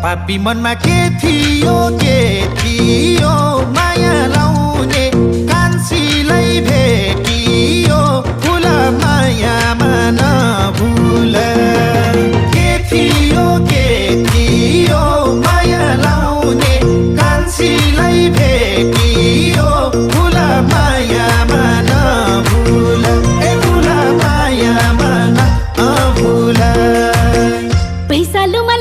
पापी मनमा के थियो माया लाउने कान्छीलाई भेटियो फुल मायामा नभुल के थियो माया लाउने कान्छीलाई भेटियो फुल मायामा नभुल फुल मायामा नभुल पैसा लुमा